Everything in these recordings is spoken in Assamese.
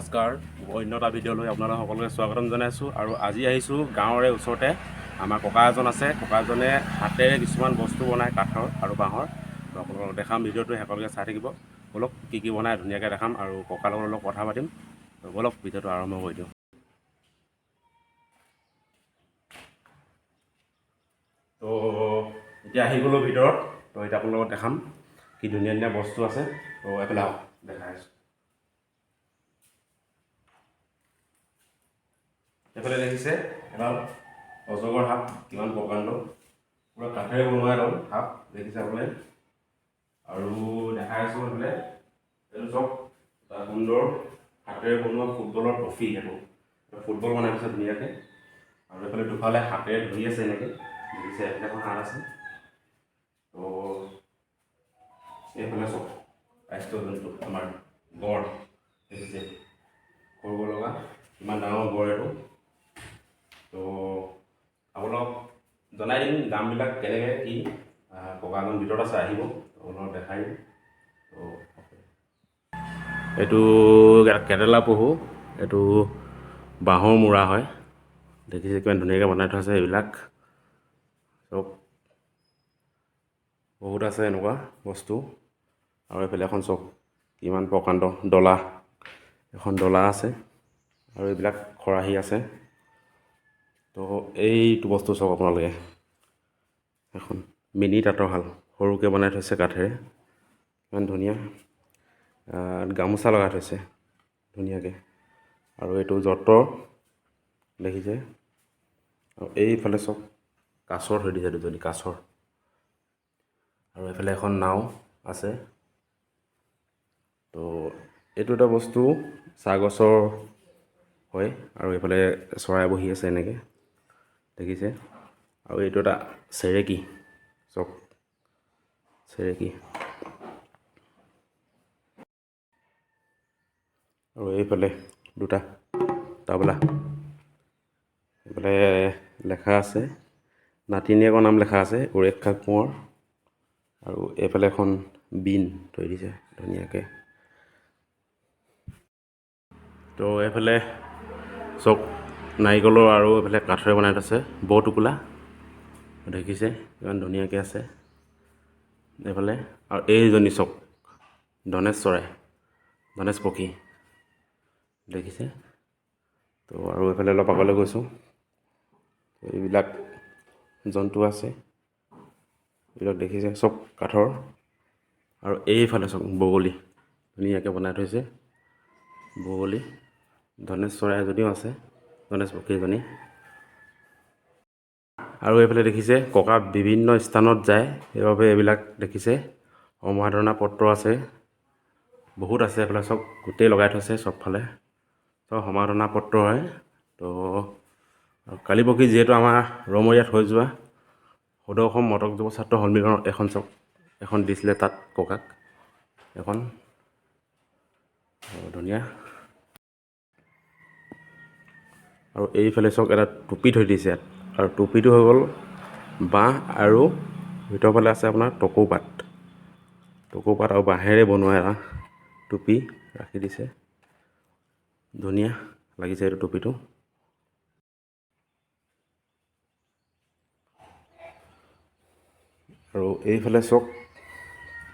নমস্কাৰ, অন্য এটা ভিডিঅ'লৈ আপোনালোক সকলোকে স্বাগতম জনাইছোঁ। আৰু আজি আহিছোঁ গাঁৱৰে ওচৰতে আমাৰ ককা এজন আছে। ককা এজনে হাতেৰে কিছুমান বস্তু বনায়, কাঠৰ আৰু বাঁহৰ। তো আপোনালোকক দেখাম, ভিডিঅ'টো শেষলৈকে চাই থাকিব। বলক কি বনায় ধুনীয়াকৈ দেখাম আৰু ককাৰ লগত অলপ কথা পাতিম। তো বলক ভিডিঅ'টো আৰম্ভ কৰি দিওঁ। তো এতিয়া আহি গ'লোঁ ভিতৰত। তো এতিয়া আপোনালোকক লগত দেখাম কি ধুনীয়া ধুনীয়া বস্তু আছে। তো এইফালে আহক, দেখাই আছোঁ। এইফালে দেখিছে এডাল অজগৰ সাপ, কিমান প্ৰকাণ্ড, পুৰা কাঠেৰে বনোৱা এডাল সাপ দেখিছে আপোনালোকে। আৰু দেখাই আছোঁ এইফালে এইটো চাওক, এটা সুন্দৰ হাতেৰে বনোৱা ফুটবলৰ ট্ৰফি। সেইটো ফুটবল বনাই থৈছে ধুনীয়াকৈ। আৰু এইফালে দুফালে হাতেৰে ধৰি আছে এনেকৈ, দেখিছে এইফালে এখন হাত আছে। তো এইফালে চাওক ৰাষ্ট্ৰীয় জন্তু আমাৰ গড়, দেখিছে কৰিব লগা ইমান ডাঙৰ গড় এইটো। তো আপোনালোকক জনাই দিম দামবিলাক কেনেকৈ কি। ককাজন ভিতৰত আছে, আহিব আপোনালোকক দেখাই দিম। তো এইটো কেটেলা পহু, এইটো বাঁহৰ মূৰা হয়। দেখিছে কিমান ধুনীয়াকৈ বনাই থোৱা আছে। এইবিলাক চব বহুত আছে এনেকুৱা বস্তু। আৰু এইফালে এখন চক কিমান প্ৰকাণ্ড ডলা, এখন ডলা আছে। আৰু এইবিলাক খৰাহী আছে। তো এইটো বস্তু চাওক আপোনালোকে, এখন মিনি তাঁতৰ শাল সৰুকৈ বনাই থৈছে কাঠেৰে, ইমান ধুনীয়া। গামোচা লগাই থৈছে ধুনীয়াকৈ। আৰু এইটো যঁতৰ, দেখিছে। আৰু এইফালে চব কাছৰ থৈ দিছে, দুজনী কাছৰ। আৰু এইফালে এখন নাও আছে। তো এইটো এটা বস্তু চাহগছৰ হয়। আৰু এইফালে চৰাই বহি আছে এনেকৈ, দেখিছে। আৰু এইটো এটা চেৰেকী, চক চেৰেকী। আৰু এইফালে দুটা তাবলা, এইফালে লেখা আছে নাতিনীয়েকৰ নাম লেখা আছে, উৰেষা কোঁৱৰ। আৰু এইফালে এখন বিন থৈ দিছে ধুনীয়াকৈ। তো এইফালে চক নাৰিকলৰ আৰু এইফালে কাঠেৰে বনাই থৈছে বৰটোকোলা, দেখিছে ইমান ধুনীয়াকৈ আছে। এইফালে আৰু এইজনী চক ধনেশ চৰাই, ধনেশ পক্ষী, দেখিছে। তো আৰু এইফালে অলপ আগলৈ গৈছোঁ, এইবিলাক জন্তু আছে, এইবিলাক দেখিছে চব কাঠৰ। আৰু এইফালে চব বগলী ধুনীয়াকৈ বনাই থৈছে, বগলী। ধনেশ চৰাই এজনীও আছে, ধনেশ পক্ষী এজনী। আৰু এইফালে দেখিছে ককা বিভিন্ন স্থানত যায়, সেইবাবে এইবিলাক দেখিছে সম্বৰ্ধনা পত্ৰ আছে, বহুত আছে। এইফালে চব গোটেই লগাই থৈছে চবফালে, চব সম্বৰ্ধনা পত্ৰ হয়। তো কালী পক্ষী যিহেতু আমাৰ ৰমৰীয়াত হৈ যোৱা সদৌ অসম মটক যুৱ ছাত্ৰ সন্মিলনৰ এখন চক এখন দিছিলে তাত ককাক এখন, ধুনীয়া। আৰু এইফালে চাওক এটা টুপি থৈ দিছে ইয়াত। আৰু টুপিটো হৈ গ'ল বাঁহ, আৰু ভিতৰৰ ফালে আছে আপোনাৰ টকৌপাত, টকৌপাত আৰু বাঁহেৰে বনোৱা এটা টুপি ৰাখি দিছে, ধুনীয়া লাগিছে এইটো টুপিটো। আৰু এইফালে চাওক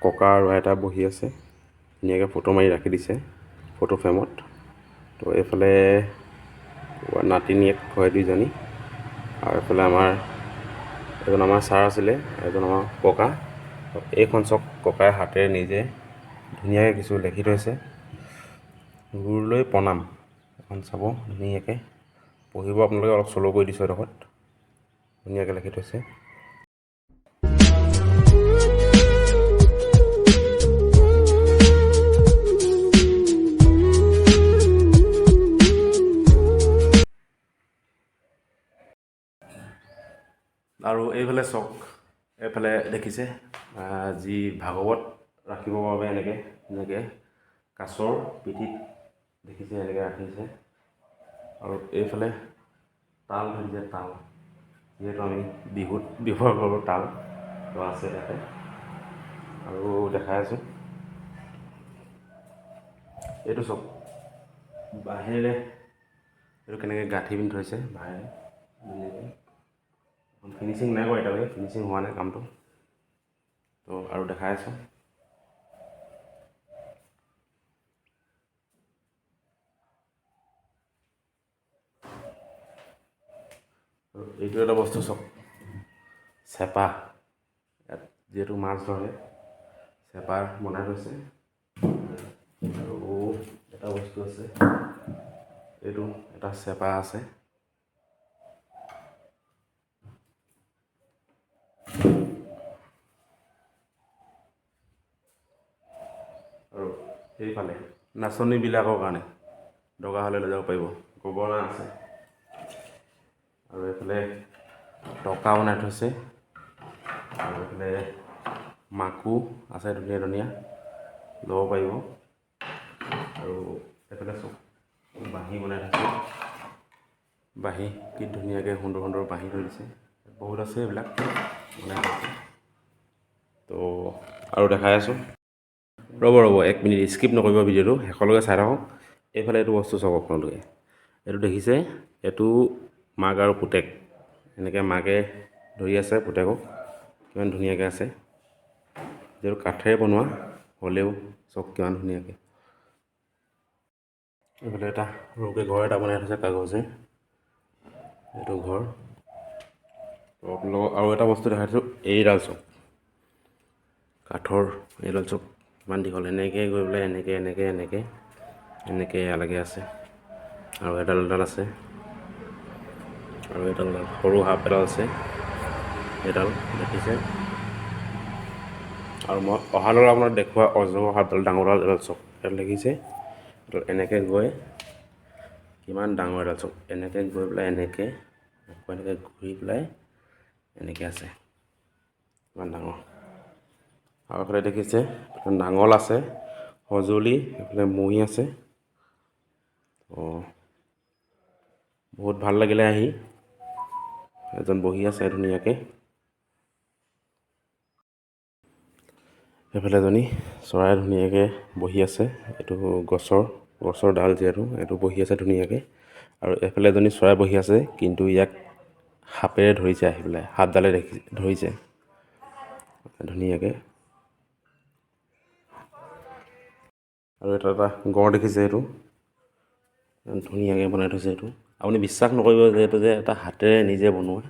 ককা আৰু আইতা বহি আছে, ধুনীয়াকৈ ফটো মাৰি ৰাখি দিছে ফটো ফ্ৰেমত। তো এইফালে নাতিনীয়েক হয় দুইজনী। আৰু এইফালে এজন আমাৰ ছাৰ আছিলে, এজন আমাৰ ককা। এইখন চক ককাই হাতেৰে নিজে ধুনীয়াকৈ কিছু লিখি থৈছে, গুৰুলৈ প্ৰণাম। এখন চাব ধুনীয়াকৈ, পঢ়িব আপোনালোকে, অলপ শ্ল' কৰি দিছোঁ এডোখৰত, ধুনীয়াকৈ লিখি থৈছে। আৰু এইফালে চক, এইফালে দেখিছে যি ভাগৱত ৰাখিবৰ বাবে এনেকৈ কাছৰ পিঠিত দেখিছে এনেকৈ ৰাখিছে। আৰু এইফালে তাল ধৰিছে, তাল যিহেতু আমি বিহুত ব্যৱহাৰ কৰোঁ তাল, তো আছে তাতে। আৰু দেখাই আছোঁ এইটো চক বাঁহেৰে এইটো কেনেকৈ গাঁঠি পিন্ধি থৈছে বাঁহেৰে ধুনীয়াকৈ। ফিনিচিং নাই কৰা এতিয়ালৈকে, ফিনিচিং হোৱা নাই কামটো। তো আৰু দেখাই আছোঁ। আৰু এইটো এটা বস্তু চাওক, চেপা, ইয়াত যিহেতু মাছ ধৰে চেপা বনাই থৈছে। আৰু এটা বস্তু আছে, এইটো এটা চেপা আছে। আৰু সেইফালে নাচনীবিলাকৰ কাৰণে দৰকাৰ হ'লে লৈ যাব পাৰিব, গগনা আছে। আৰু এইফালে টকা বনাই থৈছে। আৰু এইফালে মাকো আছে ধুনীয়া ধুনীয়া, ল'ব পাৰিব। আৰু এইফালে চব বাঁহী বনাই থৈছে, বাঁহী কি ধুনীয়াকৈ সুন্দৰ সুন্দৰ বাঁহী থৈ দিছে। বহুত আছে এইবিলাক বনাই থৈছে। তো আৰু দেখাই আছোঁ। ৰ'ব 1 মিনিট, স্কিপ নকৰিব ভিডিঅ'টো, শেষলৈকে চাই থাকক। এইফালে এইটো বস্তু চাওক আপোনালোকে, এইটো দেখিছে, এইটো মাক আৰু পুতেক, এনেকৈ মাকে ধৰি আছে পুতেকক, কিমান ধুনীয়াকৈ আছে। যিহেতু কাঠেৰে বনোৱা হ'লেও চাওক কিমান ধুনীয়াকৈ। এইফালে এটা সৰুকৈ ঘৰ এটা বনাই থৈছে কাগজে, এইটো ঘৰ। আপোনালোকক আৰু এটা বস্তু দেখাইছোঁ, এইডাল চাওক, কাঠৰ এইডাল চাওক কিমান দীঘল, এনেকৈ গৈ পেলাই এনেকৈ এনেকৈ এনেকৈ এনেকৈ ইয়ালৈকে আছে। আৰু এডাল আছে, আৰু এডাল সৰু সাপ এডাল আছে, এডাল দেখিছে। আৰু মই অহালৈ আপোনাক দেখুওৱা অজগৰ সাপডাল ডাঙৰডাল এডাল চাওক, এডাল দেখিছে, এডাল এনেকৈ গৈ কিমান ডাঙৰ এডাল চাওক, এনেকৈ গৈ পেলাই এনেকৈ আকৌ এনেকৈ ঘূৰি পেলাই এনেকৈ আছে, কিমান ডাঙৰ। আৰু এইফালে দেখিছে নাঙল আছে, সঁজুলি, এইফালে মৈ আছে। অঁ, বহুত ভাল লাগিলে আহি, এজন বহি আছে ধুনীয়াকৈ। সেইফালে এজনী চৰাই ধুনীয়াকৈ বহি আছে, এইটো গছৰ ডাল যিহেতু এইটো বহি আছে ধুনীয়াকৈ। আৰু এইফালে এজনী চৰাই বহি আছে, কিন্তু ইয়াক সাপেৰে ধৰিছে, আহি পেলাই সাপডালে ধৰিছে ধুনীয়াকৈ। আৰু এটা গড় দেখিছে, এইটো ধুনীয়াকৈ বনাই থৈছে। এইটো আপুনি বিশ্বাস নকৰিব যে এইটো যে এটা হাতেৰে নিজে বনোৱা,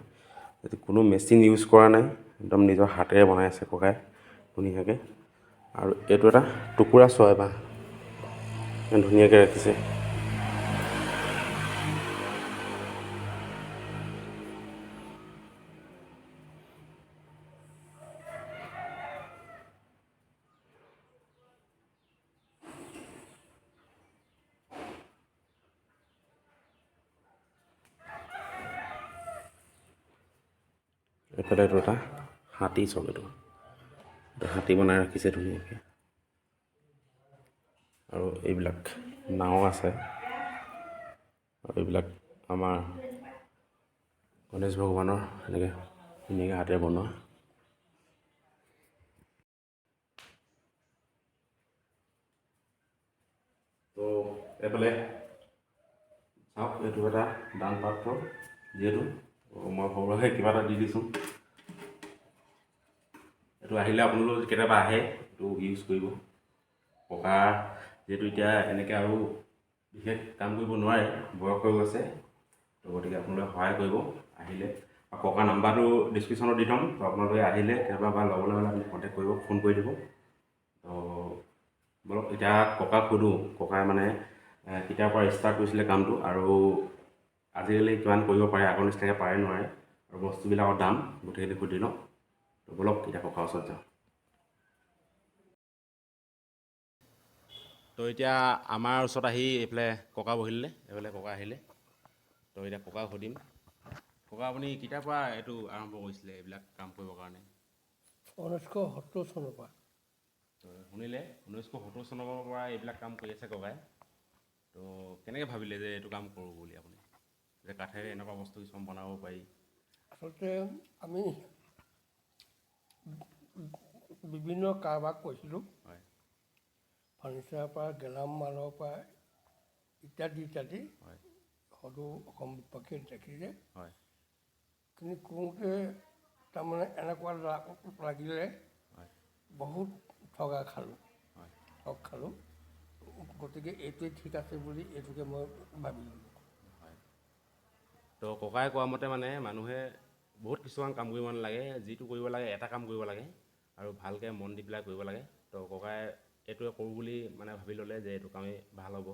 এইটো কোনো মেচিন ইউজ কৰা নাই, একদম নিজৰ হাতেৰে বনাই আছে ককাই ধুনীয়াকৈ। আৰু এইটো এটা টুকুৰা চৰাই, ধুনীয়াকৈ ৰাখিছে। এইফালে এইটো এটা হাতী চাওক, এইটো হাতী বনাই ৰাখিছে ধুনীয়াকৈ। আৰু এইবিলাক নাও আছে, আৰু এইবিলাক আমাৰ গণেশ ভগৱানৰ এনেকৈ ধুনীয়াকৈ হাতেৰে বনোৱা। তো এইফালে চাওক, এইটো এটা দান পাত্ৰ, যিহেতু মই সৰুহে কিবা এটা দি দিছোঁ। এইটো আহিলে আপোনালোক কেতিয়াবা আহে, এইটো ইউজ কৰিব। ককা যিহেতু এতিয়া এনেকৈ আৰু বিশেষ কাম কৰিব নোৱাৰে, বয়স হৈ গৈছে, তো গতিকে আপোনালোকে সহায় কৰিব আহিলে। আৰু ককাৰ নাম্বাৰটো ডিছক্ৰিপশ্যনত দি থ'ম, তো আপোনালোকে আহিলে কেতিয়াবা বা ল'বলৈ হ'লে আপুনি কণ্টেক্ট কৰিব, ফোন কৰি দিব। তো বলক এতিয়া ককাক সোধোঁ, ককাই মানে কেতিয়াৰ পৰা ষ্টাৰ্ট কৰিছিলে কামটো, আৰু আজিকালি কিমান কৰিব পাৰে, আগৰ নিচিনাকৈ পাৰে নোৱাৰে, আৰু বস্তুবিলাকৰ দাম গোটেইখিনি সুধি লওঁ। তো বলক এতিয়া ককাৰ ওচৰত যাওঁ। তো এতিয়া আমাৰ ওচৰত আহি এইফালে ককা বহিলে, এইফালে ককা আহিলে। তো এতিয়া ককাক সুধিম, ককা আপুনি কেতিয়াৰ পৰা এইটো আৰম্ভ কৰিছিলে এইবিলাক কাম কৰিবৰ কাৰণে? 1970 চনৰ পৰা। তো শুনিলে 1970 চনৰ পৰা এইবিলাক কাম কৰি আছে ককাই। তো কেনেকৈ ভাবিলে যে এইটো কাম কৰোঁ বুলি আপুনি, যে কাঠেৰে এনেকুৱা বস্তু কিছুমান বনাব পাৰি? আচলতে আমি বিভিন্ন কাৰবাক কৈছিলোঁ, হয়, ফাৰ্নিচাৰৰ পৰা, গেলামালৰ পৰা, ইত্যাদি হয় হয়তো অসম বিপক্ষে দেখিছে। হয় কিন্তু কৰোঁতে তাৰমানে এনেকুৱা লাগিলে হয় বহুত ঠগা খালোঁ, হয় ঠগ খালোঁ। গতিকে এইটোৱে ঠিক আছে বুলি এইটোকে মই ভাবিলোঁ। হয় তো ককাই কোৱা মতে মানে মানুহে বহুত কিছুমান কাম কৰিব নালাগে, যিটো কৰিব লাগে এটা কাম কৰিব লাগে আৰু ভালকৈ মন দি পেলাই কৰিব লাগে। তো ককাই এইটোৱে কৰোঁ বুলি মানে ভাবি ল'লে যে এইটো কামেই ভাল হ'ব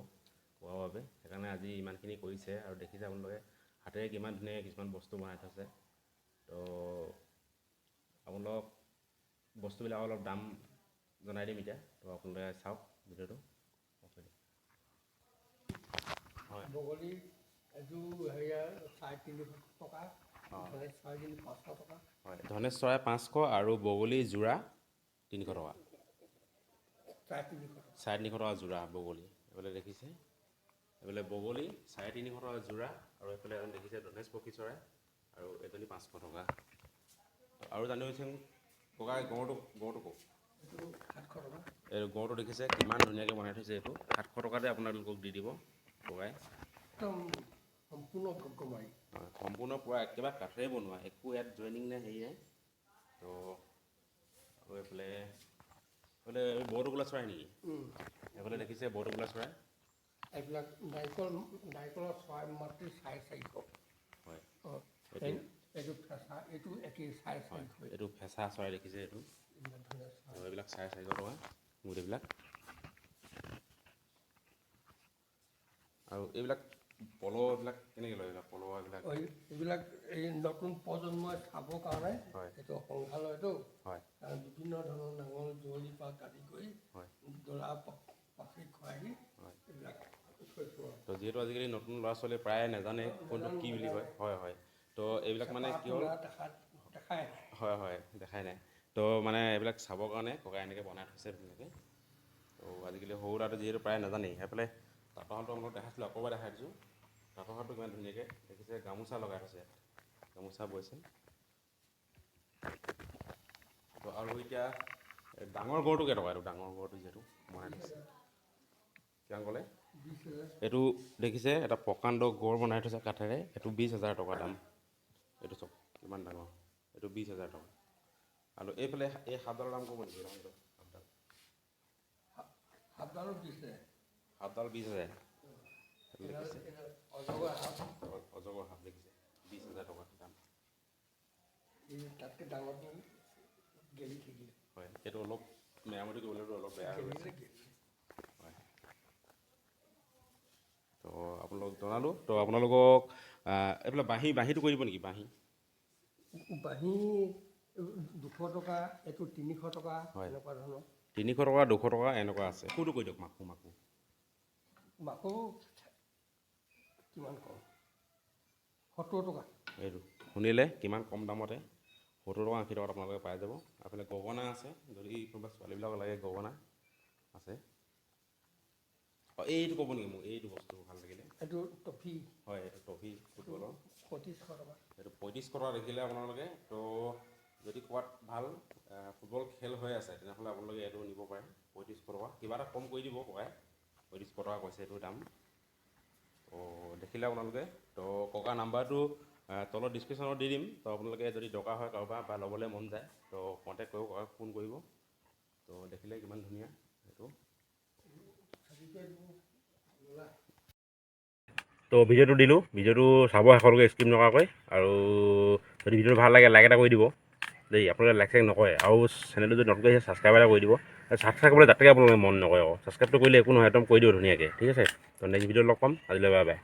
কোৱাৰ বাবে, সেইকাৰণে আজি ইমানখিনি কৰিছে। আৰু দেখিছে আপোনালোকে হাতেৰে কিমান ধুনীয়াকৈ কিছুমান বস্তু বনাই থৈছে। তো আপোনালোকক বস্তুবিলাক অলপ দাম জনাই দিম এতিয়া। তো আপোনালোকে চাওক ভিডিঅ'টো। হয় বগলী এযোৰ হেৰিয়া 350 টকা, ধনেশ চৰাইজনী 500 টকা। হয় ধনেশ চৰাই 500 আৰু বগলী যোৰা 300 টকা, 350 টকা। 350 টকা যোৰা বগলী। এইফালে দেখিছে, এইফালে বগলী 350 টকা যোৰা, আৰু এইফালে এজন দেখিছে ধনেশ পক্ষী চৰাই, আৰু এজনী 500 টকা। আৰু জানিবচোন ককাই গঁড়টো কওক। এইটো 700 টকা। এই গঁড়টো দেখিছে কিমান ধুনীয়াকৈ বনাই থৈছে। এইটো 700 টকাতে আপোনালোকক দি দিব ককাই। একদম সম্পূৰ্ণ গমাৰি। সম্পূৰ্ণ পূৰা একেবাৰে কাঠেৰে বনোৱা, একো ইয়াত জইনিং নাই, হেৰি নাই। তো আৰু এইফালে বৰটোকোলা চৰাই নেকি? এইফালে দেখিছে বৰটোকোলা চৰাই। এইবিলাক নাৰিকলৰ চৰাই মাত্ৰ 450। হয় অঁ, এইটো ফেঁচা, এইটো একেই 450। এইটো ফেঁচা চৰাই দেখিছে এইটো। ইমান ধুনীয়া চৰাই। আৰু এইবিলাক 450 টকা গোটেইবিলাক। আৰু এইবিলাক পল এইবিলাক কেনেকৈ লয়? এইবিলাক পল এইবিলাক এইবিলাক এই নতুন প্ৰজন্মই চাবৰ কাৰণে হয় এইটো সংগ্ৰহালয়টো হয় বিভিন্ন ধৰণৰ নাঙল যুঁৱলিৰ পৰা আদি কৰি হয় দৰা পাচি খুৱাই হয়। এইবিলাক থৈছোঁ। তো যিহেতু আজিকালি নতুন ল'ৰা ছোৱালী প্ৰায়ে নাজানে কোনটো কি বুলি কয়। হয় হয়। তো এইবিলাক মানে কি হ'ল, দেখাই হয় হয় দেখাই নাই। তো মানে এইবিলাক চাবৰ কাৰণে ককাই এনেকৈ বনাই থৈছে ধুনীয়াকৈ। তো আজিকালি সৰু ল'ৰাটো যিহেতু প্ৰায় নাজানেই। সেইফালে তাঁতৰশালটো আপোনালোকক দেখাইছিলোঁ, আকৌ এবাৰ দেখাই দিছোঁ। তাঁতৰশালটো কিমান ধুনীয়াকৈ দেখিছে, গামোচা লগাই থৈছে ইয়াত, গামোচা বৈছে। তো আৰু এতিয়া ডাঙৰ গঁড়টো কেইটকা? এইটো ডাঙৰ গঁড়টো যিহেতু বনাই থৈছে, কিমান ক'লে? 20,000। এইটো দেখিছে এটা প্ৰকাণ্ড গড় বনাই থৈছে কাঠেৰে, এইটো 20,000 টকা দাম। এইটো চব কিমান ডাঙৰ, এইটো 20,000 টকা। আৰু এইফালে এই সাপডালৰ দাম ক'ব নেকি? সাপডাল সাপডালো দিছে। সাপডাল 20,000। অজগৰ সাপ। অজগৰ সাপ দেখিছে 20,000 টকা দাম। তাতকৈ ডাঙৰটো গেলি থাকিলে। হয়, এইটো অলপ মেৰামতি কৰিবলৈতো অলপ বেয়া হৈ গৈছে। হয়। তো আপোনালোকক জনালোঁ। তো আপোনালোকক এইফালে বাঁহীটো কৰি দিব নেকি? বাঁহী বাঁহী 200 টকা, এইটো 300 টকা, হয়, এনেকুৱা ধৰণৰ। 300 টকা 200 টকা এনেকুৱা আছে। মাকুটো কৰি দিয়ক, মাকু। মাকো কিমান কম? 70 টকা। এইটো শুনিলে কিমান কম দামতে, 70 টকা 80 টকাত আপোনালোকে পাই যাব। এইফালে গগনা আছে, যদি কোনোবা ছোৱালীবিলাকক লাগে গগনা আছে। অঁ, এইটো ক'ব নেকি মোক? এইটো বস্তু ভাল লাগিলে। এইটো টফি। হয়, এইটো টফি ফুটবলৰ। 3500 টকা। এইটো 3500 টকা দেখিলে আপোনালোকে। তো যদি ক'ৰবাত ভাল ফুটবল খেল হৈ আছে তেনেহ'লে আপোনালোকে এইটো নিব পাৰে। 3500 টকা, কিবা এটা কম কৰি দিব ককাই। 3500 টকা কৈছে এইটো দাম। তো দেখিলে আপোনালোকে। তো ককাৰ নাম্বাৰটো তলত ডিছক্ৰিপশ্যনত দি দিম। তো আপোনালোকে যদি দৰকাৰ হয় কাৰোবাৰ বা ল'বলৈ মন যায় তো কণ্টেক্ট কৰিব, ককাক ফোন কৰিব। তো দেখিলে কিমান ধুনীয়া এইটো। তো ভিডিঅ'টো দিলোঁ, ভিডিঅ'টো চাব শেষলৈকে স্কিপ নকৰাকৈ। আৰু যদি ভিডিঅ'টো ভাল লাগে লাইক এটা কৰি দিব দেই। আপোনালোকে লাইক চাইক নকৰে, আৰু চেনেলটো যদি নতুনকৈ আহিছে ছাবস্ক্ৰাইব এটা কৰি দিব। ছাবস্ক্ৰাইব কৰিবলৈ যাতে আপোনালোকে মন নকৰে আকৌ, ছাবস্ক্ৰাইবটো কৰিলে একো নহয়, একদম কৰি দিব ধুনীয়াকৈ। ঠিক আছে, তো নেক্সট ভিডিঅ'ত লগ পাম। আজিলৈ বাই বাই।